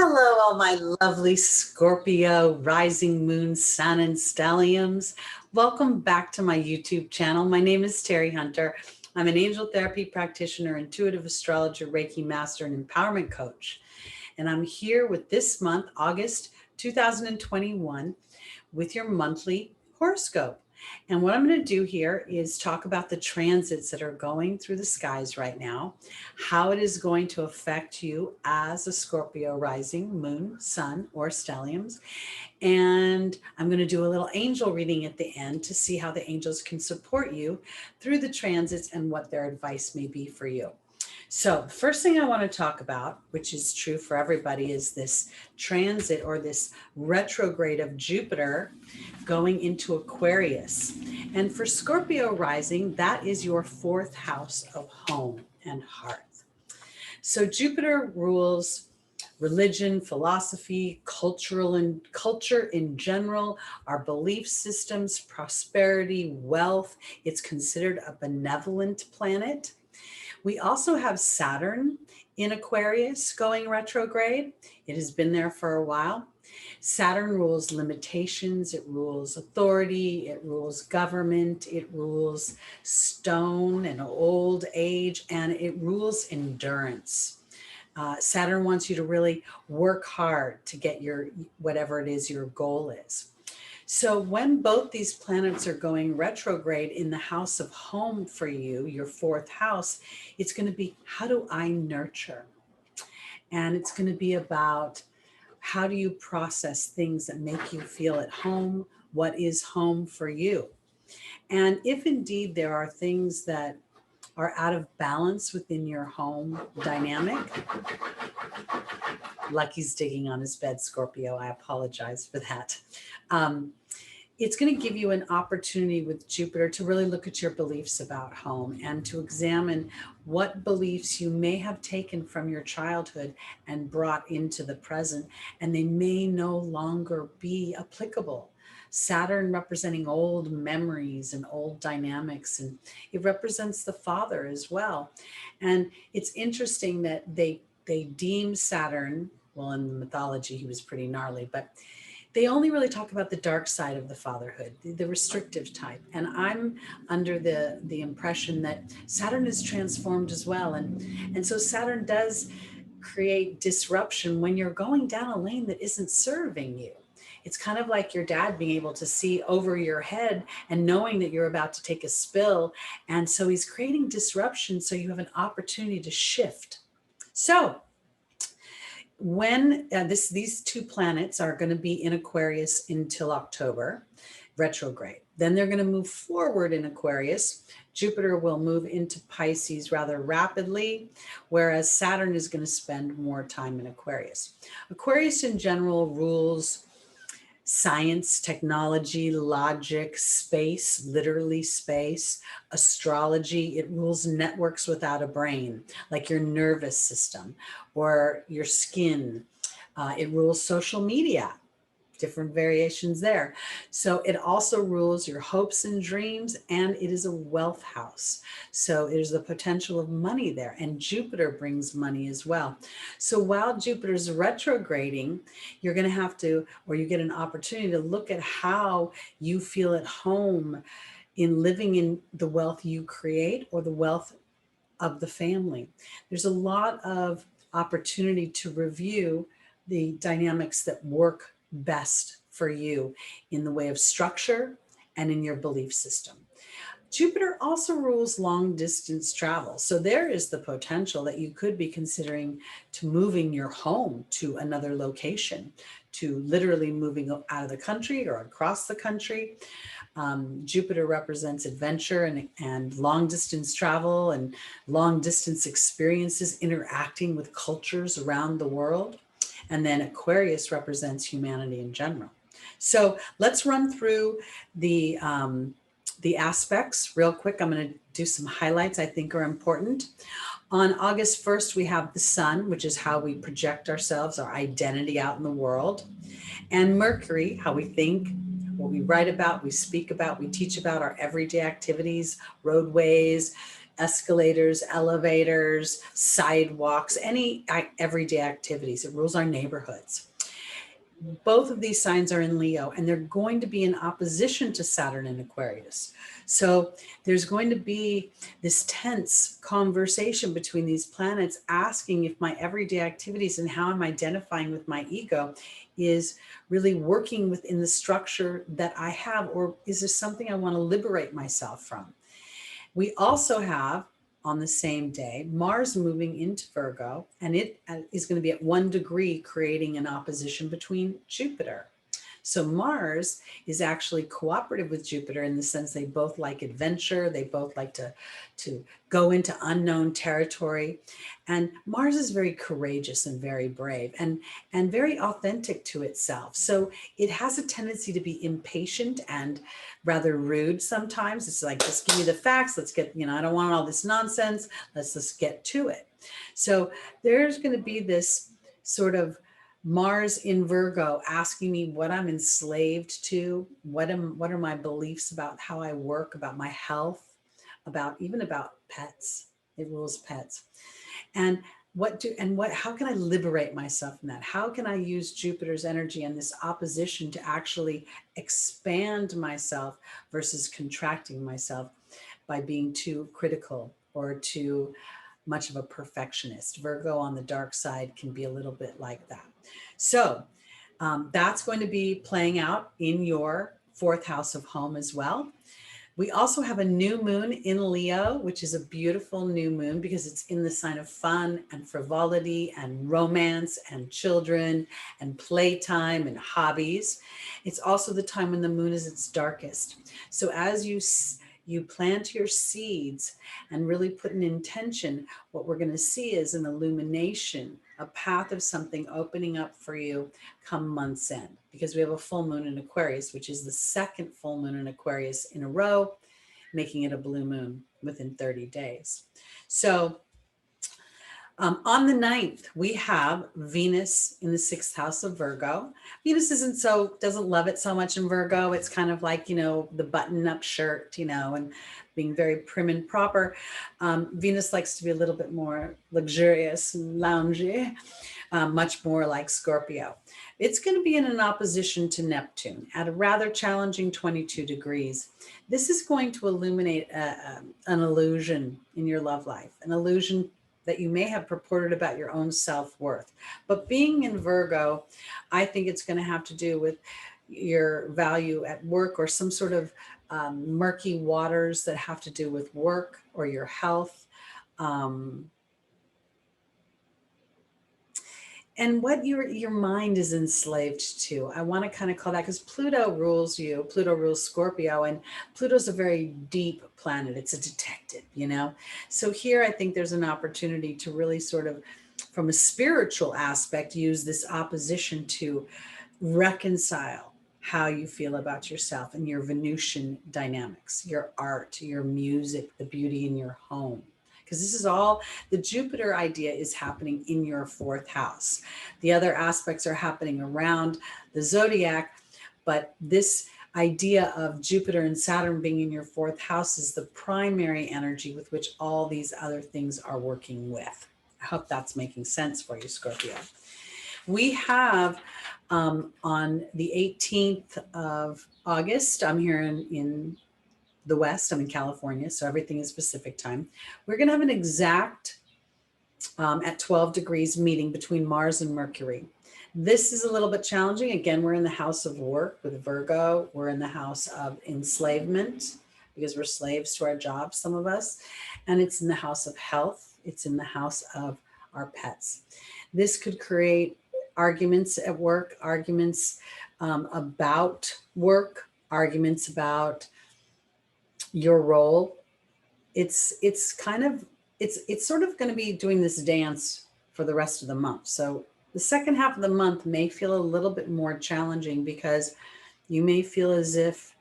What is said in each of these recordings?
Hello, all my lovely Scorpio, rising moon, sun, and stelliums. Welcome back to my YouTube channel. My name is Teri Hunter. I'm an angel therapy practitioner, intuitive astrologer, Reiki master, and empowerment coach. And I'm here with this month, August 2021, with your monthly horoscope. And what I'm going to do here is talk about the transits that are going through the skies right now, how it is going to affect you as a Scorpio rising, moon, sun, or stelliums. And I'm going to do a little angel reading at the end to see how the angels can support you through the transits and what their advice may be for you. So the first thing I want to talk about, which is true for everybody, is this transit or this retrograde of Jupiter going into Aquarius. And for Scorpio rising, that is your fourth house of home and hearth. So Jupiter rules religion, philosophy, culture in general, our belief systems, prosperity, wealth. It's considered a benevolent planet. We also have Saturn in Aquarius going retrograde. It has been there for a while. Saturn rules limitations, it rules authority, it rules government, it rules stone and old age, and it rules endurance. Saturn wants you to really work hard to get your whatever it is your goal is. So when both these planets are going retrograde in the house of home for you, your fourth house, it's going to be, how do I nurture? And it's going to be about, how do you process things that make you feel at home? What is home for you? And if indeed there are things that are out of balance within your home dynamic, Lucky's digging on his bed, Scorpio. I apologize for that. It's going to give you an opportunity with Jupiter to really look at your beliefs about home and to examine what beliefs you may have taken from your childhood and brought into the present, and they may no longer be applicable. Saturn representing old memories and old dynamics, and it represents the father as well. And it's interesting that they deem Saturn, well, in the mythology, he was pretty gnarly, but they only really talk about the dark side of the fatherhood, the restrictive type. And I'm under the impression that Saturn is transformed as well. And so Saturn does create disruption when you're going down a lane that isn't serving you. It's kind of like your dad being able to see over your head and knowing that you're about to take a spill. And so he's creating disruption so you have an opportunity to shift. So when these two planets are going to be in Aquarius until October, retrograde. Then they're going to move forward in Aquarius. Jupiter will move into Pisces rather rapidly, whereas Saturn is going to spend more time in Aquarius. Aquarius in general rules science, technology, logic, space, literally space, astrology. It rules networks without a brain, like your nervous system or your skin. It rules social media, different variations there. So it also rules your hopes and dreams, and it is a wealth house. So there's the potential of money there, and Jupiter brings money as well. So while Jupiter's retrograding, you're going to have to, or you get an opportunity to look at how you feel at home in living in the wealth you create or the wealth of the family. There's a lot of opportunity to review the dynamics that work best for you in the way of structure and in your belief system. Jupiter also rules long distance travel. So there is the potential that you could be considering to moving your home to another location, to literally moving out of the country or across the country. Jupiter represents adventure and long distance travel and long distance experiences, interacting with cultures around the world. And then Aquarius represents humanity in general. So let's run through the aspects real quick. I'm going to do some highlights I think are important. On August 1st, we have the sun, which is how we project ourselves, our identity out in the world. And Mercury, how we think, what we write about, we speak about, we teach about our everyday activities, roadways, escalators, elevators, sidewalks, any everyday activities. It rules our neighborhoods. Both of these signs are in Leo, and they're going to be in opposition to Saturn in Aquarius. So there's going to be this tense conversation between these planets asking if my everyday activities and how I'm identifying with my ego is really working within the structure that I have, or is this something I want to liberate myself from? We also have, on the same day, Mars moving into Virgo, and it is going to be at 1 degree, creating an opposition between Jupiter. So Mars is actually cooperative with Jupiter in the sense they both like adventure. They both like to go into unknown territory. And Mars is very courageous and very brave and very authentic to itself. So it has a tendency to be impatient and rather rude sometimes. It's like, just give me the facts. Let's get, I don't want all this nonsense. Let's just get to it. So there's going to be this sort of Mars in Virgo asking me what I'm enslaved to, what are my beliefs about how I work, about my health, even about pets. It rules pets. And how can I liberate myself from that? How can I use Jupiter's energy and this opposition to actually expand myself versus contracting myself by being too critical or too much of a perfectionist? Virgo on the dark side can be a little bit like that. So that's going to be playing out in your 4th house of home as well. We also have a new moon in Leo, which is a beautiful new moon because it's in the sign of fun and frivolity and romance and children and playtime and hobbies. It's also the time when the moon is its darkest. So as you plant your seeds and really put an intention, what we're going to see is an illumination, a path of something opening up for you come month's end, because we have a full moon in Aquarius, which is the 2nd full moon in Aquarius in a row, making it a blue moon within 30 days. So on the 9th, we have Venus in the 6th house of Virgo. Venus doesn't love it so much in Virgo. It's kind of like, the button-up shirt, and being very prim and proper. Venus likes to be a little bit more luxurious and loungy, much more like Scorpio. It's going to be in an opposition to Neptune at a rather challenging 22 degrees. This is going to illuminate an illusion in your love life, an illusion that you may have purported about your own self-worth. But being in Virgo, I think it's going to have to do with your value at work or some sort of murky waters that have to do with work or your health. And what your mind is enslaved to. I want to kind of call that, because Pluto rules you. Pluto rules Scorpio, and Pluto's a very deep planet. It's a detective, So here I think there's an opportunity to really sort of, from a spiritual aspect, use this opposition to reconcile how you feel about yourself and your Venusian dynamics, your art, your music, the beauty in your home. Because this is all, the Jupiter idea is happening in your 4th house. The other aspects are happening around the zodiac, but this idea of Jupiter and Saturn being in your 4th house is the primary energy with which all these other things are working with. I hope that's making sense for you, Scorpio. We have on the 18th of August, I'm here in the West, I'm in California, so everything is Pacific time. We're going to have an exact at 12 degrees meeting between Mars and Mercury. This is a little bit challenging. Again, we're in the house of work with Virgo. We're in the house of enslavement because we're slaves to our jobs, some of us. And it's in the house of health. It's in the house of our pets. This could create arguments at work, arguments about work, arguments about your role. It's sort of going to be doing this dance for the rest of the month. So the second half of the month may feel a little bit more challenging because you may feel as if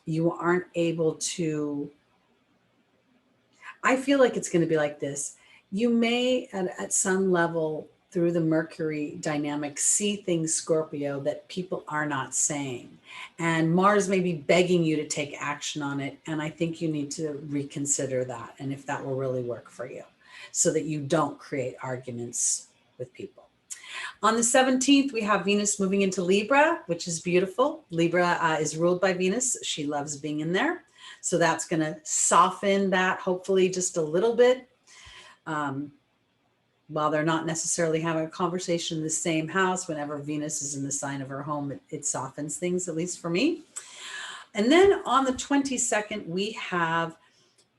you aren't able to. I feel like it's going to be like this. You may at some level through the Mercury dynamic, see things, Scorpio, that people are not saying. And Mars may be begging you to take action on it. And I think you need to reconsider that, and if that will really work for you, so that you don't create arguments with people. On the 17th, we have Venus moving into Libra, which is beautiful. Libra is ruled by Venus. She loves being in there. So that's going to soften that, hopefully, just a little bit. While they're not necessarily having a conversation in the same house, whenever Venus is in the sign of her home, it softens things, at least for me. And then on the 22nd, we have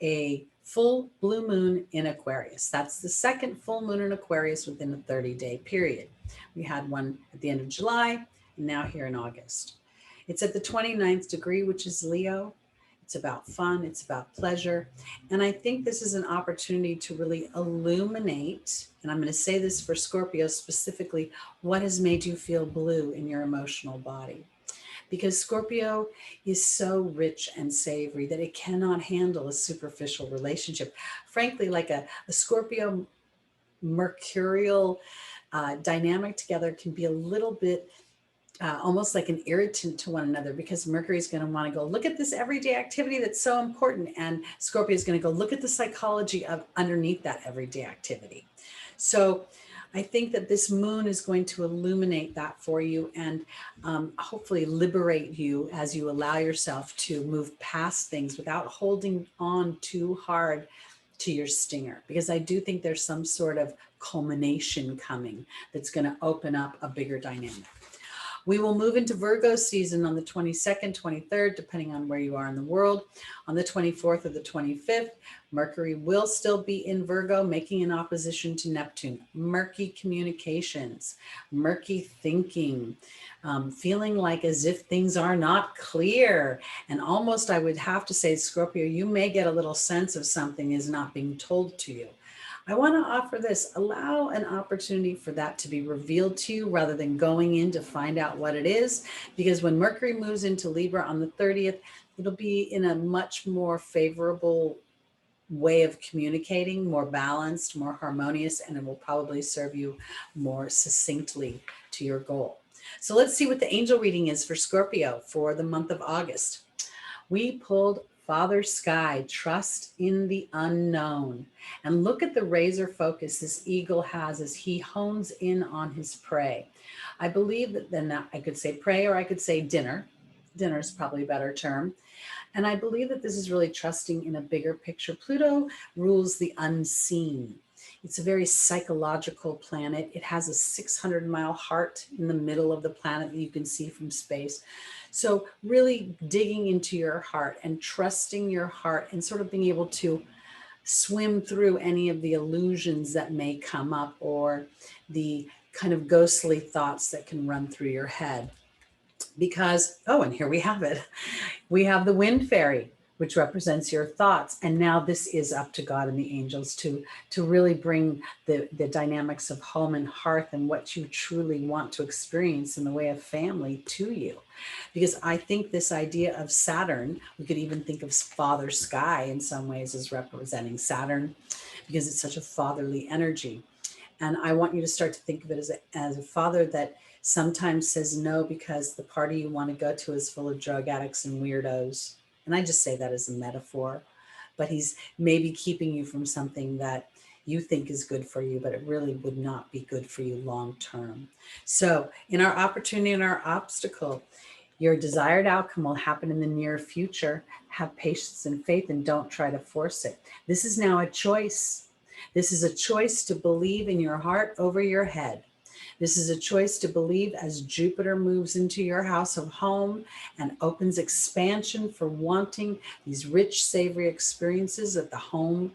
a full blue moon in Aquarius. That's the second full moon in Aquarius within a 30-day period. We had one at the end of July, and now here in August. It's at the 29th degree, which is Leo. It's about fun, it's about pleasure. And I think this is an opportunity to really illuminate, and I'm going to say this for Scorpio specifically, what has made you feel blue in your emotional body. Because Scorpio is so rich and savory that it cannot handle a superficial relationship. Frankly, like a Scorpio mercurial dynamic together can be a little bit almost like an irritant to one another, because Mercury is going to want to go look at this everyday activity that's so important, and Scorpio is going to go look at the psychology of underneath that everyday activity. So I think that this moon is going to illuminate that for you, and hopefully liberate you as you allow yourself to move past things without holding on too hard to your stinger, because I do think there's some sort of culmination coming that's going to open up a bigger dynamic. We will move into Virgo season on the 22nd, 23rd, depending on where you are in the world. On the 24th or the 25th, Mercury will still be in Virgo, making an opposition to Neptune. Murky communications, murky thinking, feeling like as if things are not clear. And almost, I would have to say, Scorpio, you may get a little sense of something is not being told to you. I want to offer this, allow an opportunity for that to be revealed to you rather than going in to find out what it is. Because when Mercury moves into Libra on the 30th, it'll be in a much more favorable way of communicating, more balanced, more harmonious, and it will probably serve you more succinctly to your goal. So let's see what the angel reading is for Scorpio for the month of August. We pulled Father Sky, trust in the unknown. And look at the razor focus this eagle has as he hones in on his prey. I believe that then I could say prey, or I could say dinner. Dinner is probably a better term. And I believe that this is really trusting in a bigger picture. Pluto rules the unseen. It's a very psychological planet. It has a 600-mile heart in the middle of the planet that you can see from space. So really digging into your heart and trusting your heart and sort of being able to swim through any of the illusions that may come up, or the kind of ghostly thoughts that can run through your head. Because, oh, and here we have it. We have the wind fairy, which represents your thoughts. And now this is up to God and the angels to really bring the dynamics of home and hearth and what you truly want to experience in the way of family to you. Because I think this idea of Saturn, we could even think of Father Sky in some ways as representing Saturn, because it's such a fatherly energy. And I want you to start to think of it as a father that sometimes says no because the party you want to go to is full of drug addicts and weirdos. And I just say that as a metaphor, but he's maybe keeping you from something that you think is good for you, but it really would not be good for you long term. So in our opportunity and our obstacle, your desired outcome will happen in the near future. Have patience and faith and don't try to force it. This is now a choice. This is a choice to believe in your heart over your head. This is a choice to believe as Jupiter moves into your house of home and opens expansion for wanting these rich, savory experiences that the home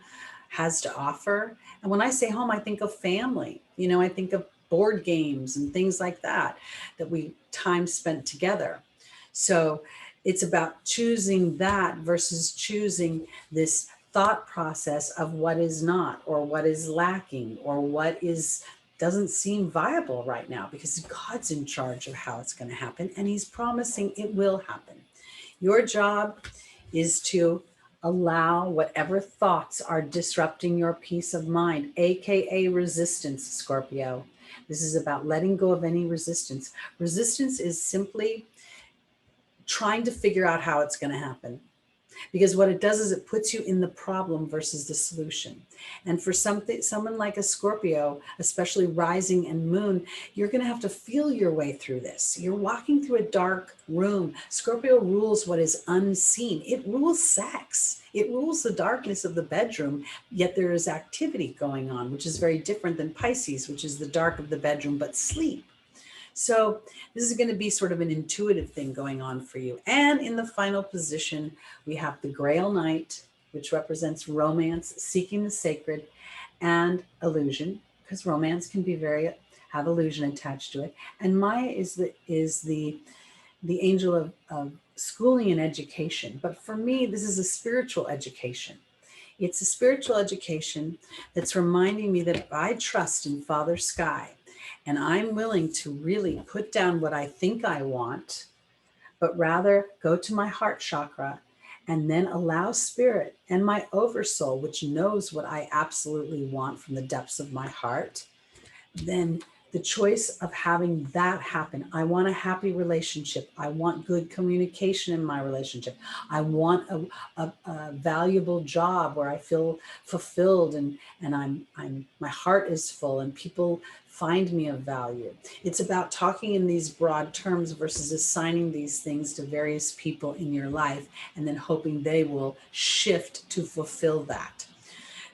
has to offer. And when I say home, I think of family. You know, I think of board games and things like that we time spent together. So it's about choosing that versus choosing this thought process of what is not, or what is lacking, or what doesn't seem viable right now, because God's in charge of how it's going to happen, and he's promising it will happen. Your job is to allow whatever thoughts are disrupting your peace of mind, aka resistance, Scorpio. This is about letting go of any resistance. Resistance is simply trying to figure out how it's going to happen. Because what it does is it puts you in the problem versus the solution. And for someone like a Scorpio, especially rising and moon, you're going to have to feel your way through this. You're walking through a dark room. Scorpio rules what is unseen. It rules sex. It rules the darkness of the bedroom, yet there is activity going on, which is very different than Pisces, which is the dark of the bedroom, but sleep. So this is going to be sort of an intuitive thing going on for you. And in the final position, we have the Grail Knight, which represents romance, seeking the sacred, and illusion, because romance can be have illusion attached to it. And Maya is the angel of schooling and education. But for me, this is a spiritual education. It's a spiritual education that's reminding me that if I trust in Father Sky, and I'm willing to really put down what I think I want, but rather go to my heart chakra and then allow spirit and my oversoul, which knows what I absolutely want from the depths of my heart, then the choice of having that happen. I want a happy relationship. I want good communication in my relationship. I want a valuable job where I feel fulfilled and my heart is full and people find me of value. It's about talking in these broad terms versus assigning these things to various people in your life and then hoping they will shift to fulfill that.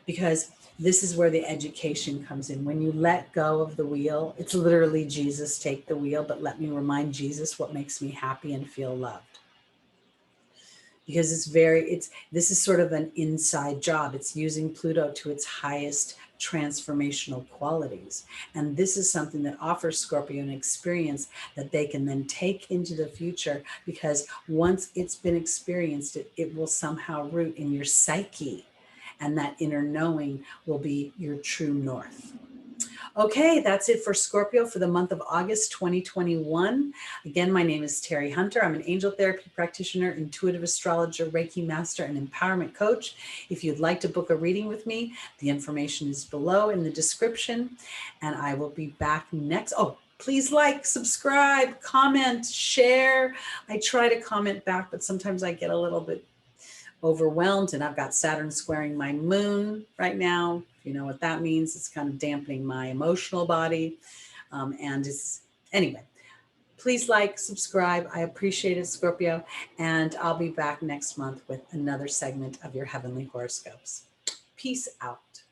Because this is where the education comes in. When you let go of the wheel, it's literally Jesus, take the wheel, but let me remind Jesus what makes me happy and feel loved. Because this is sort of an inside job. It's using Pluto to its highest transformational qualities. And this is something that offers Scorpio an experience that they can then take into the future, because once it's been experienced, it will somehow root in your psyche. And that inner knowing will be your true north. Okay, that's it for Scorpio for the month of August 2021. Again, my name is Teri Hunter. I'm an angel therapy practitioner, intuitive astrologer, Reiki master, and empowerment coach. If you'd like to book a reading with me, the information is below in the description. And I will be back next. Oh, please like, subscribe, comment, share. I try to comment back, but sometimes I get a little bit overwhelmed, and I've got Saturn squaring my moon right now. If you know what that means, it's kind of dampening my emotional body. Anyway, please like, subscribe. I appreciate it, Scorpio. And I'll be back next month with another segment of your heavenly horoscopes. Peace out.